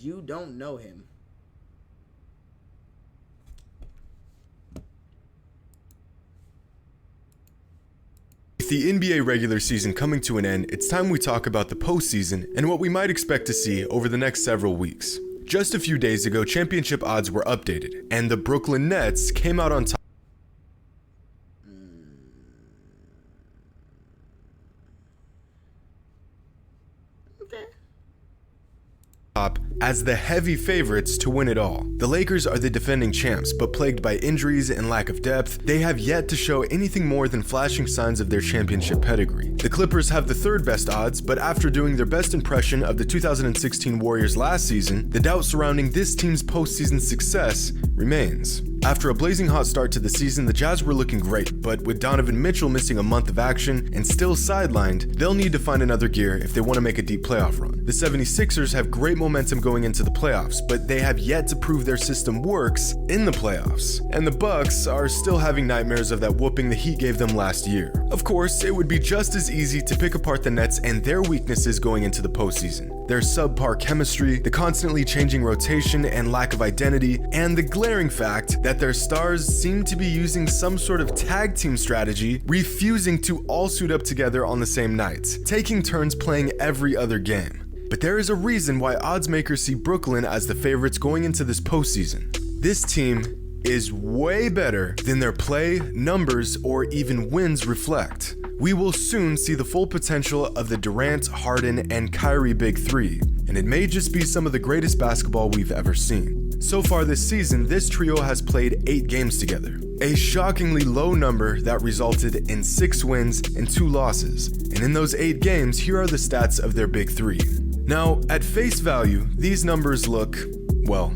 You don't know him. With the NBA regular season coming to an end, it's time we talk about the postseason and what we might expect to see over the next several weeks. Just a few days ago, championship odds were updated, and the Brooklyn Nets came out on top as the heavy favorites to win it all. The Lakers are the defending champs, but plagued by injuries and lack of depth, they have yet to show anything more than flashing signs of their championship pedigree. The Clippers have the third best odds, but after doing their best impression of the 2016 Warriors last season, the doubt surrounding this team's postseason success remains. After a blazing hot start to the season, the Jazz were looking great, but with Donovan Mitchell missing a month of action and still sidelined, they'll need to find another gear if they want to make a deep playoff run. The 76ers have great momentum going into the playoffs, but they have yet to prove their system works in the playoffs. And the Bucks are still having nightmares of that whooping the Heat gave them last year. Of course, it would be just as easy to pick apart the Nets and their weaknesses going into the postseason. Their subpar chemistry, the constantly changing rotation and lack of identity, and the glaring fact that their stars seem to be using some sort of tag team strategy, refusing to all suit up together on the same nights, taking turns playing every other game. But there is a reason why odds makers see Brooklyn as the favorites going into this postseason. This team is way better than their play, numbers, or even wins reflect. We will soon see the full potential of the Durant, Harden, and Kyrie Big Three, and it may just be some of the greatest basketball we've ever seen. So far this season, this trio has played 8 games together, a shockingly low number that resulted in 6 wins and 2 losses, and in those 8 games, here are the stats of their Big Three. Now, at face value, these numbers look, well,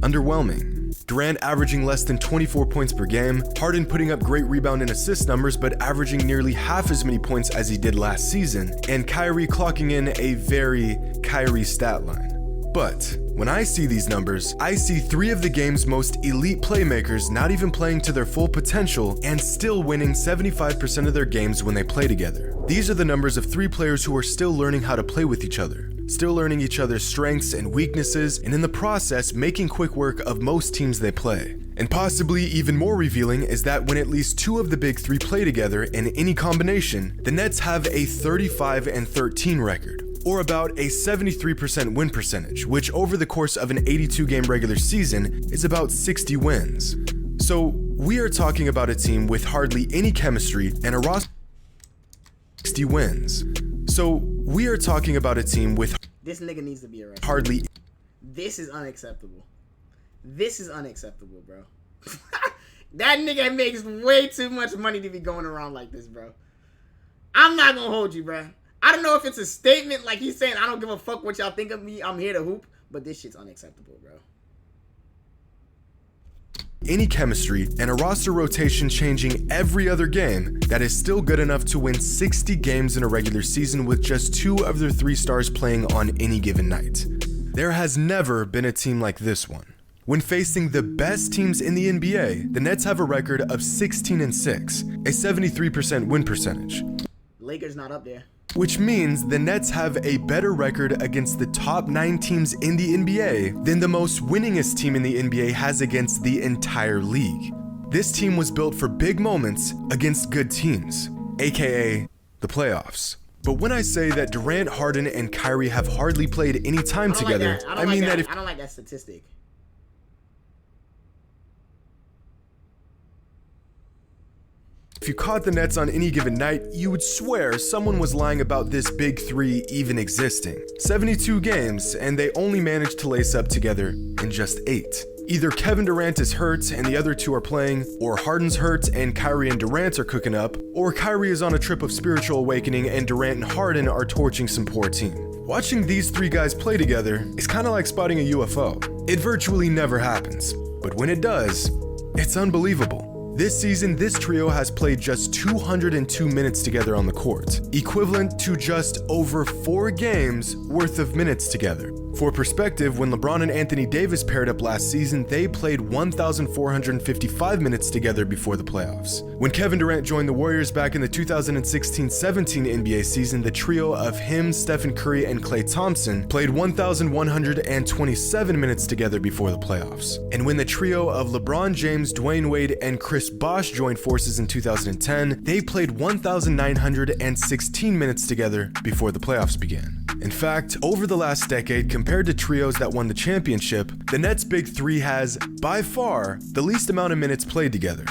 underwhelming. Durant averaging less than 24 points per game, Harden putting up great rebound and assist numbers but averaging nearly half as many points as he did last season, and Kyrie clocking in a very Kyrie stat line. But when I see these numbers, I see 3 of the game's most elite playmakers not even playing to their full potential and still winning 75% of their games when they play together. These are the numbers of 3 players who are still learning how to play with each other, still learning each other's strengths and weaknesses, and in the process making quick work of most teams they play. And possibly even more revealing is that when at least 2 of the Big Three play together in any combination, the Nets have a 35-13 record, or about a 73% win percentage, which over the course of an 82-game regular season is about 60 wins. So we are talking about a team with hardly any chemistry and a roster 60 wins. So we are talking about a team with this nigga needs to be arrested. Hardly. This is unacceptable. This is unacceptable, bro. That nigga makes way too much money to be going around like this, bro. I'm not gonna hold you, bro. I don't know if it's a statement like he's saying, I don't give a fuck what y'all think of me, I'm here to hoop, but this shit's unacceptable, bro. Any chemistry and a roster rotation changing every other game that is still good enough to win 60 games in a regular season with just 2 of their 3 stars playing on any given night. There has never been a team like this one. When facing the best teams in the NBA, the Nets have a record of 16-6, a 73% win percentage. Lakers not up there. Which means the Nets have a better record against the top 9 teams in the NBA than the most winningest team in the NBA has against the entire league. This team was built for big moments against good teams, aka the playoffs. But when I say that Durant, Harden, and Kyrie have hardly played any time together, I mean that if I don't like that statistic. If you caught the Nets on any given night, you would swear someone was lying about this Big Three even existing. 72 games, and they only managed to lace up together in just 8. Either Kevin Durant is hurt and the other 2 are playing, or Harden's hurt and Kyrie and Durant are cooking up, or Kyrie is on a trip of spiritual awakening and Durant and Harden are torching some poor team. Watching these 3 guys play together is kind of like spotting a UFO. It virtually never happens, but when it does, it's unbelievable. This season, this trio has played just 202 minutes together on the court, equivalent to just over 4 games worth of minutes together. For perspective, when LeBron and Anthony Davis paired up last season, they played 1,455 minutes together before the playoffs. When Kevin Durant joined the Warriors back in the 2016-17 NBA season, the trio of him, Stephen Curry, and Klay Thompson played 1,127 minutes together before the playoffs. And when the trio of LeBron James, Dwayne Wade, and Chris Bosh joined forces in 2010, they played 1,916 minutes together before the playoffs began. In fact, over the last decade, compared to trios that won the championship, the Nets' Big Three has, by far, the least amount of minutes played together.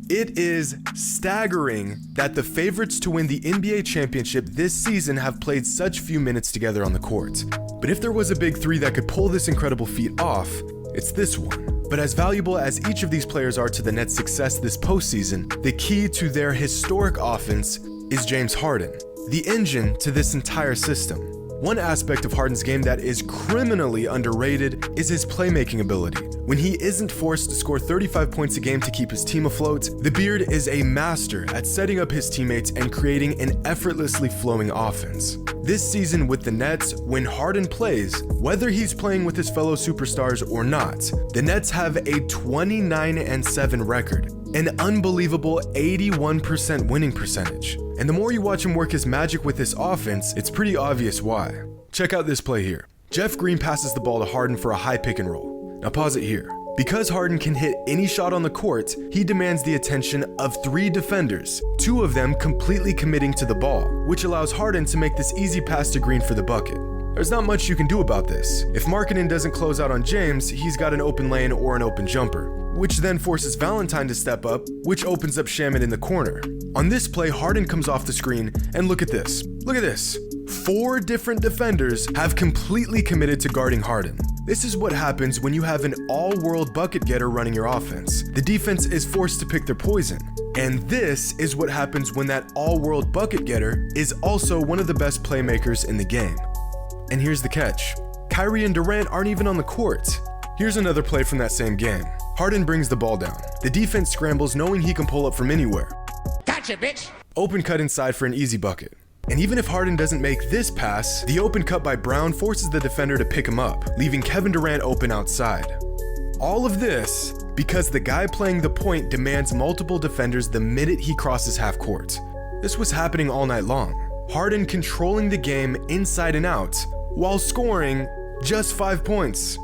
It is staggering that the favorites to win the NBA championship this season have played such few minutes together on the court. But if there was a Big Three that could pull this incredible feat off, it's this one. But as valuable as each of these players are to the Nets' success this postseason, the key to their historic offense is James Harden, the engine to this entire system. One aspect of Harden's game that is criminally underrated is his playmaking ability. When he isn't forced to score 35 points a game to keep his team afloat, the Beard is a master at setting up his teammates and creating an effortlessly flowing offense. This season with the Nets, when Harden plays, whether he's playing with his fellow superstars or not, the Nets have a 29-7 record, an unbelievable 81% winning percentage. And the more you watch him work his magic with this offense, it's pretty obvious why. Check out this play here. Jeff Green passes the ball to Harden for a high pick and roll. Now pause it here. Because Harden can hit any shot on the court, he demands the attention of 3 defenders, 2 of them completely committing to the ball, which allows Harden to make this easy pass to Green for the bucket. There's not much you can do about this. If Markkanen doesn't close out on James, he's got an open lane or an open jumper, which then forces Valentine to step up, which opens up Shaman in the corner. On this play, Harden comes off the screen, and look at this. Look at this. 4 different defenders have completely committed to guarding Harden. This is what happens when you have an all-world bucket getter running your offense. The defense is forced to pick their poison. And this is what happens when that all-world bucket getter is also one of the best playmakers in the game. And here's the catch. Kyrie and Durant aren't even on the court. Here's another play from that same game. Harden brings the ball down. The defense scrambles knowing he can pull up from anywhere. Gotcha, bitch! Open cut inside for an easy bucket. And even if Harden doesn't make this pass, the open cut by Brown forces the defender to pick him up, leaving Kevin Durant open outside. All of this because the guy playing the point demands multiple defenders the minute he crosses half court. This was happening all night long. Harden controlling the game inside and out while scoring just 5 points.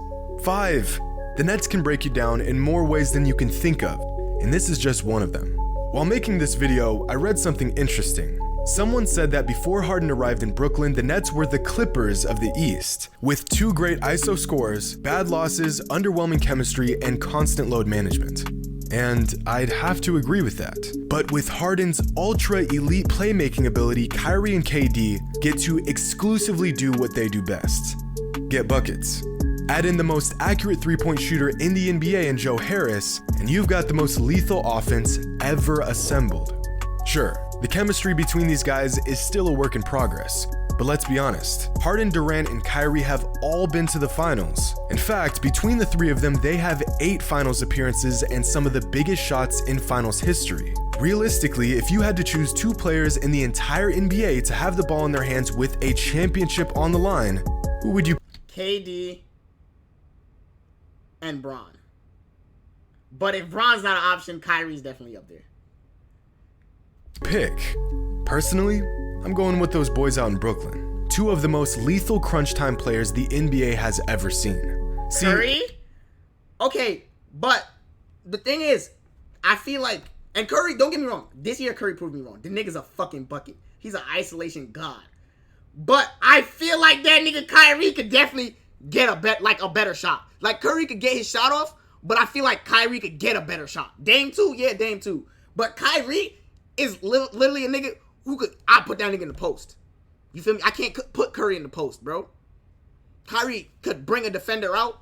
5. The Nets can break you down in more ways than you can think of, and this is just one of them. While making this video, I read something interesting. Someone said that before Harden arrived in Brooklyn, the Nets were the Clippers of the East, with 2 great ISO scores, bad losses, underwhelming chemistry, and constant load management. And I'd have to agree with that. But with Harden's ultra-elite playmaking ability, Kyrie and KD get to exclusively do what they do best: get buckets. Add in the most accurate three-point shooter in the NBA in Joe Harris, and you've got the most lethal offense ever assembled. Sure, the chemistry between these guys is still a work in progress, but let's be honest, Harden, Durant, and Kyrie have all been to the finals. In fact, between the 3 of them, they have 8 finals appearances and some of the biggest shots in finals history. Realistically, if you had to choose 2 players in the entire NBA to have the ball in their hands with a championship on the line, who would you KD and Bron. But if Bron's not an option, Kyrie's definitely up there. pick? Personally, I'm going with those boys out in Brooklyn. 2 of the most lethal crunch time players the NBA has ever seen. Curry? Okay, but the thing is, I feel like, and Curry, don't get me wrong, this year Curry proved me wrong. The nigga's a fucking bucket. He's an isolation god. But I feel like that nigga Kyrie could definitely get a better shot. Like Curry could get his shot off, but I feel like Kyrie could get a better shot. Dame too, yeah, Dame too. But Kyrie is literally a nigga who could, I put that nigga in the post. You feel me? I can't put Curry in the post, bro. Kyrie could bring a defender out.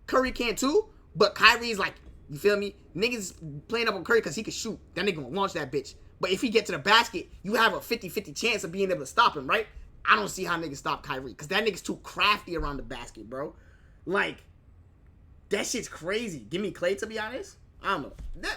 Curry can too, but Kyrie's like, you feel me? Niggas playing up on Curry because he could shoot. That nigga gonna launch that bitch. But if he get to the basket, you have a 50-50 chance of being able to stop him, right? I don't see how niggas stop Kyrie because that nigga's too crafty around the basket, bro. Like, that shit's crazy. Give me Klay, to be honest. I don't know.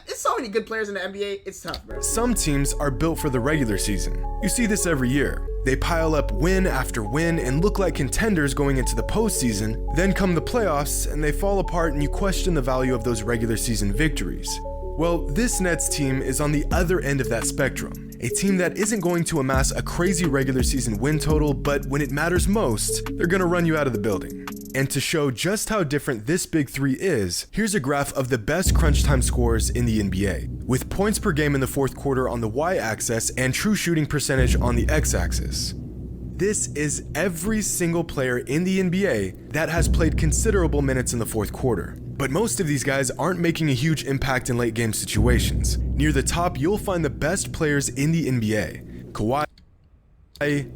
There's so many good players in the NBA. It's tough, bro. Some teams are built for the regular season. You see this every year. They pile up win after win and look like contenders going into the postseason. Then come the playoffs and they fall apart and you question the value of those regular season victories. Well, this Nets team is on the other end of that spectrum. A team that isn't going to amass a crazy regular season win total, but when it matters most, they're gonna run you out of the building. And to show just how different this big three is, here's a graph of the best crunch time scores in the NBA, with points per game in the fourth quarter on the y-axis and true shooting percentage on the x-axis. This is every single player in the NBA that has played considerable minutes in the fourth quarter. But most of these guys aren't making a huge impact in late game situations. Near the top, you'll find the best players in the NBA. Kawhi,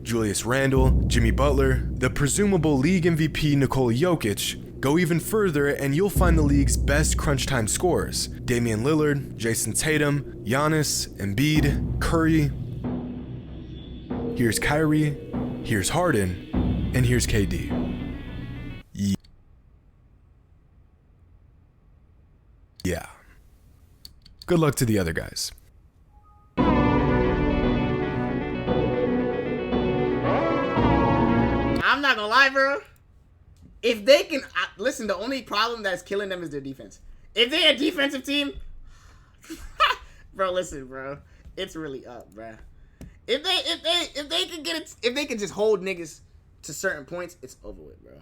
Julius Randle, Jimmy Butler, the presumable league MVP Nikola Jokic. Go even further and you'll find the league's best crunch time scorers. Damian Lillard, Jason Tatum, Giannis, Embiid, Curry. Here's Kyrie, here's Harden, and here's KD. Yeah. Good luck to the other guys. I'm not gonna lie, bro. If they can listen, the only problem that's killing them is their defense. If they're a defensive team, bro, listen, bro, it's really up, bro. If they can get it, if they can just hold niggas to certain points, it's over with, bro.